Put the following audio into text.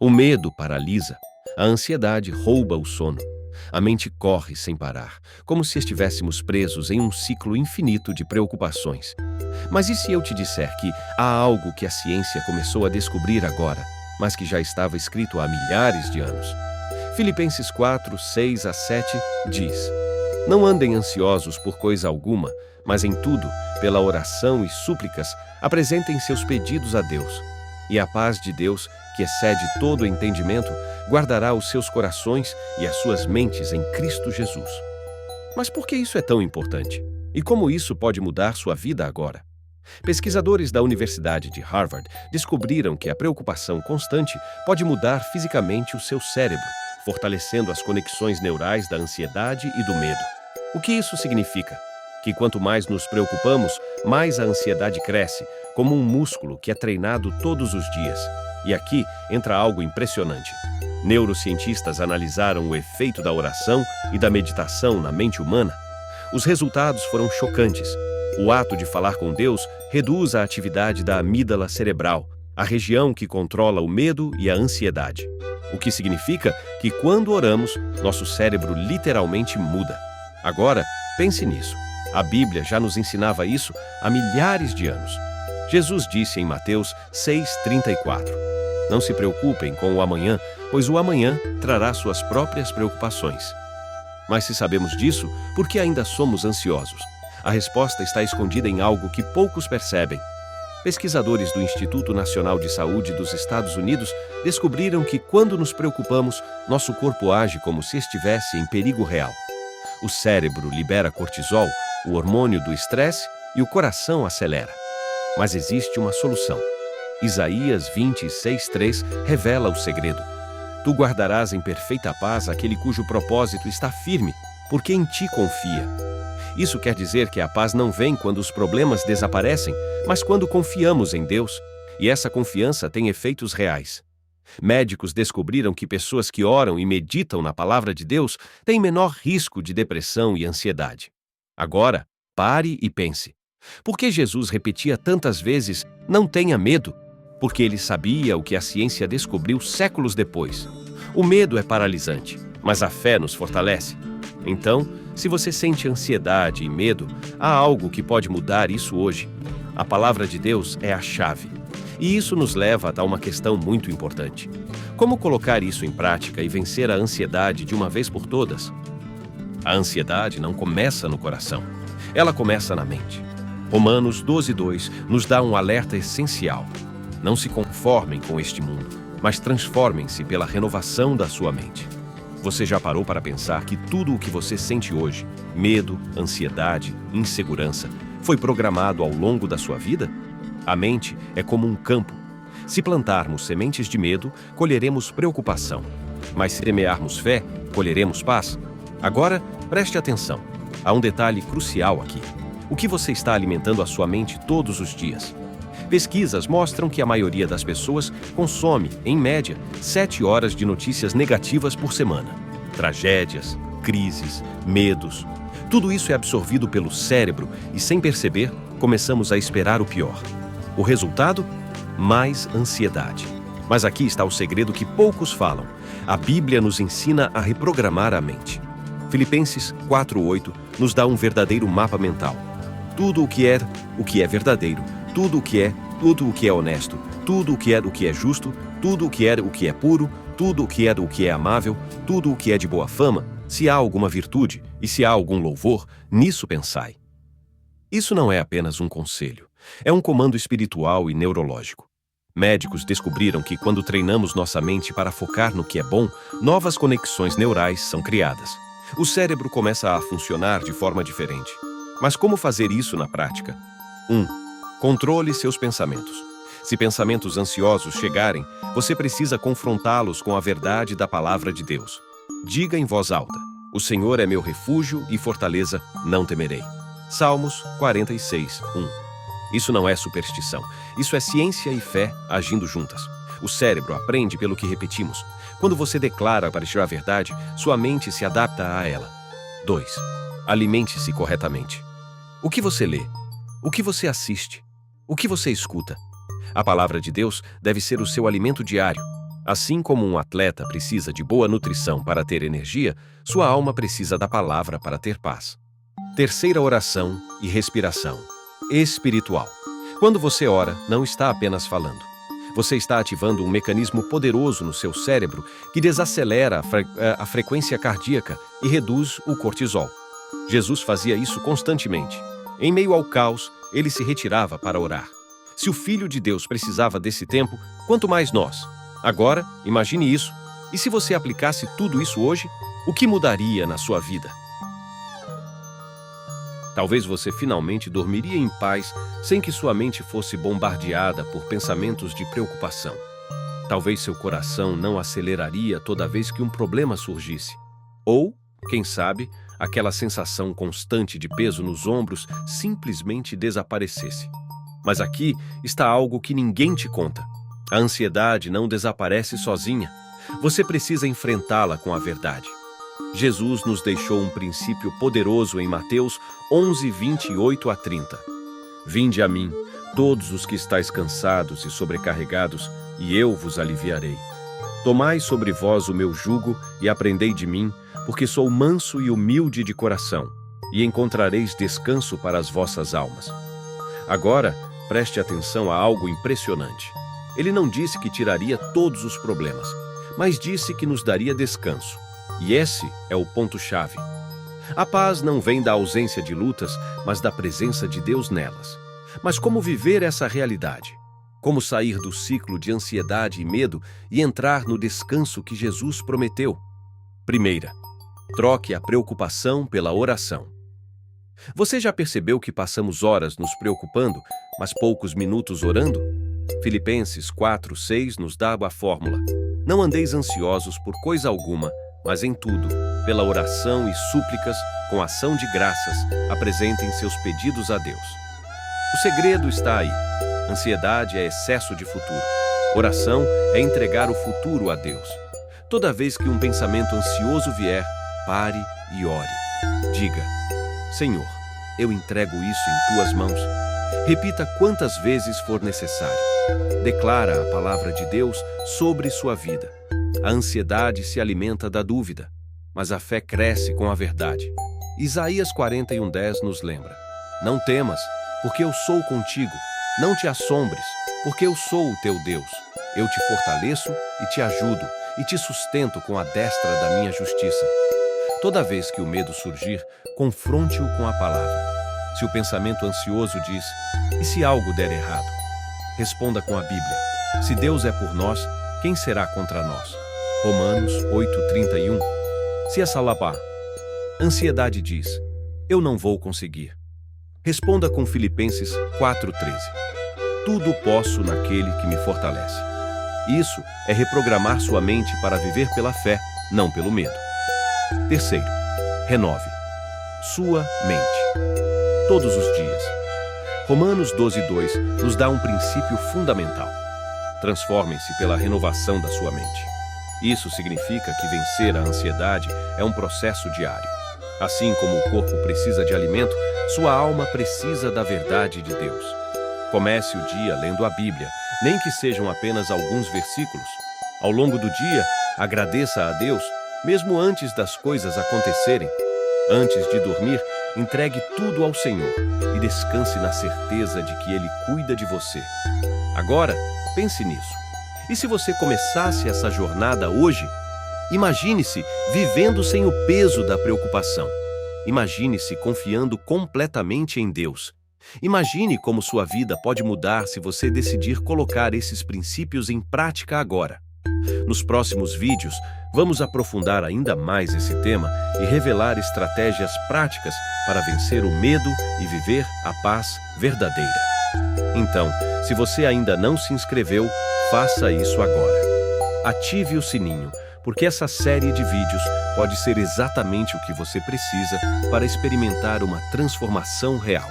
O medo paralisa. A ansiedade rouba o sono. A mente corre sem parar, como se estivéssemos presos em um ciclo infinito de preocupações. Mas e se eu te disser que há algo que a ciência começou a descobrir agora, mas que já estava escrito há milhares de anos? Filipenses 4, 6 a 7 diz: Não andem ansiosos por coisa alguma, mas em tudo, pela oração e súplicas, apresentem seus pedidos a Deus. E a paz de Deus, que excede todo o entendimento, guardará os seus corações e as suas mentes em Cristo Jesus. Mas por que isso é tão importante? E como isso pode mudar sua vida agora? Pesquisadores da Universidade de Harvard descobriram que a preocupação constante pode mudar fisicamente o seu cérebro, fortalecendo as conexões neurais da ansiedade e do medo. O que isso significa? Que quanto mais nos preocupamos, mais a ansiedade cresce, como um músculo que é treinado todos os dias. E aqui entra algo impressionante. Neurocientistas analisaram o efeito da oração e da meditação na mente humana. Os resultados foram chocantes. O ato de falar com Deus reduz a atividade da amígdala cerebral, a região que controla o medo e a ansiedade. O que significa que quando oramos, nosso cérebro literalmente muda. Agora, pense nisso. A Bíblia já nos ensinava isso há milhares de anos. Jesus disse em Mateus 6,34: Não se preocupem com o amanhã, pois o amanhã trará suas próprias preocupações. Mas se sabemos disso, por que ainda somos ansiosos? A resposta está escondida em algo que poucos percebem. Pesquisadores do Instituto Nacional de Saúde dos Estados Unidos descobriram que quando nos preocupamos, nosso corpo age como se estivesse em perigo real. O cérebro libera cortisol, o hormônio do estresse, e o coração acelera. Mas existe uma solução. Isaías 26:3 revela o segredo. Tu guardarás em perfeita paz aquele cujo propósito está firme, porque em ti confia. Isso quer dizer que a paz não vem quando os problemas desaparecem, mas quando confiamos em Deus, e essa confiança tem efeitos reais. Médicos descobriram que pessoas que oram e meditam na palavra de Deus têm menor risco de depressão e ansiedade. Agora, pare e pense. Por que Jesus repetia tantas vezes, não tenha medo? Porque ele sabia o que a ciência descobriu séculos depois. O medo é paralisante, mas a fé nos fortalece. Então, se você sente ansiedade e medo, há algo que pode mudar isso hoje. A palavra de Deus é a chave. E isso nos leva a uma questão muito importante. Como colocar isso em prática e vencer a ansiedade de uma vez por todas? A ansiedade não começa no coração. Ela começa na mente. Romanos 12:2 nos dá um alerta essencial. Não se conformem com este mundo, mas transformem-se pela renovação da sua mente. Você já parou para pensar que tudo o que você sente hoje, medo, ansiedade, insegurança, foi programado ao longo da sua vida? A mente é como um campo. Se plantarmos sementes de medo, colheremos preocupação. Mas se semearmos fé, colheremos paz. Agora, preste atenção. Há um detalhe crucial aqui. O que você está alimentando a sua mente todos os dias? Pesquisas mostram que a maioria das pessoas consome, em média, 7 horas de notícias negativas por semana. Tragédias, crises, medos. Tudo isso é absorvido pelo cérebro e, sem perceber, começamos a esperar o pior. O resultado? Mais ansiedade. Mas aqui está o segredo que poucos falam. A Bíblia nos ensina a reprogramar a mente. Filipenses 4:8 nos dá um verdadeiro mapa mental. Tudo o que é verdadeiro, tudo o que é honesto, tudo o que é justo, tudo o que é puro, tudo o que é amável, tudo o que é de boa fama, se há alguma virtude e se há algum louvor, nisso pensai. Isso não é apenas um conselho, é um comando espiritual e neurológico. Médicos descobriram que quando treinamos nossa mente para focar no que é bom, novas conexões neurais são criadas. O cérebro começa a funcionar de forma diferente. Mas como fazer isso na prática? 1. Controle seus pensamentos. Se pensamentos ansiosos chegarem, você precisa confrontá-los com a verdade da palavra de Deus. Diga em voz alta: O Senhor é meu refúgio e fortaleza, não temerei. Salmos 46:1. Isso não é superstição. Isso é ciência e fé agindo juntas. O cérebro aprende pelo que repetimos. Quando você declara para tirar a verdade, sua mente se adapta a ela. 2. Alimente-se corretamente. O que você lê? O que você assiste? O que você escuta? A palavra de Deus deve ser o seu alimento diário. Assim como um atleta precisa de boa nutrição para ter energia, sua alma precisa da palavra para ter paz. Terceira oração e respiração. Espiritual. Quando você ora, não está apenas falando. Você está ativando um mecanismo poderoso no seu cérebro que desacelera a frequência cardíaca e reduz o cortisol. Jesus fazia isso constantemente. Em meio ao caos, ele se retirava para orar. Se o Filho de Deus precisava desse tempo, quanto mais nós. Agora, imagine isso. E se você aplicasse tudo isso hoje, o que mudaria na sua vida? Talvez você finalmente dormiria em paz sem que sua mente fosse bombardeada por pensamentos de preocupação. Talvez seu coração não aceleraria toda vez que um problema surgisse. Ou, quem sabe, aquela sensação constante de peso nos ombros simplesmente desaparecesse. Mas aqui está algo que ninguém te conta. A ansiedade não desaparece sozinha. Você precisa enfrentá-la com a verdade. Jesus nos deixou um princípio poderoso em Mateus 11, 28 a 30. Vinde a mim, todos os que estáis cansados e sobrecarregados, e eu vos aliviarei. Tomai sobre vós o meu jugo e aprendei de mim, porque sou manso e humilde de coração, e encontrareis descanso para as vossas almas. Agora, preste atenção a algo impressionante. Ele não disse que tiraria todos os problemas, mas disse que nos daria descanso. E esse é o ponto-chave. A paz não vem da ausência de lutas, mas da presença de Deus nelas. Mas como viver essa realidade? Como sair do ciclo de ansiedade e medo e entrar no descanso que Jesus prometeu? Primeira, troque a preocupação pela oração. Você já percebeu que passamos horas nos preocupando, mas poucos minutos orando? Filipenses 4:6 nos dá a fórmula. Não andeis ansiosos por coisa alguma, mas em tudo, pela oração e súplicas, com ação de graças, apresentem seus pedidos a Deus. O segredo está aí. Ansiedade é excesso de futuro. Oração é entregar o futuro a Deus. Toda vez que um pensamento ansioso vier, pare e ore. Diga: Senhor, eu entrego isso em tuas mãos. Repita quantas vezes for necessário. Declara a palavra de Deus sobre sua vida. A ansiedade se alimenta da dúvida, mas a fé cresce com a verdade. Isaías 41:10 nos lembra: Não temas, porque eu sou contigo. Não te assombres, porque eu sou o teu Deus. Eu te fortaleço e te ajudo, e te sustento com a destra da minha justiça. Toda vez que o medo surgir, confronte-o com a palavra. Se o pensamento ansioso diz: e se algo der errado? Responda com a Bíblia: se Deus é por nós, quem será contra nós? Romanos 8:31. Se essa ansiedade diz: eu não vou conseguir. Responda com Filipenses 4:13. Tudo posso naquele que me fortalece. Isso é reprogramar sua mente para viver pela fé, não pelo medo. Terceiro, renove sua mente. Todos os dias. Romanos 12:2 nos dá um princípio fundamental. Transformem-se pela renovação da sua mente. Isso significa que vencer a ansiedade é um processo diário. Assim como o corpo precisa de alimento, sua alma precisa da verdade de Deus. Comece o dia lendo a Bíblia, nem que sejam apenas alguns versículos. Ao longo do dia, agradeça a Deus, mesmo antes das coisas acontecerem. Antes de dormir, entregue tudo ao Senhor e descanse na certeza de que Ele cuida de você. Agora, pense nisso. E se você começasse essa jornada hoje? Imagine-se vivendo sem o peso da preocupação. Imagine-se confiando completamente em Deus. Imagine como sua vida pode mudar se você decidir colocar esses princípios em prática agora. Nos próximos vídeos, vamos aprofundar ainda mais esse tema e revelar estratégias práticas para vencer o medo e viver a paz verdadeira. Então, se você ainda não se inscreveu, faça isso agora. Ative o sininho, porque essa série de vídeos pode ser exatamente o que você precisa para experimentar uma transformação real.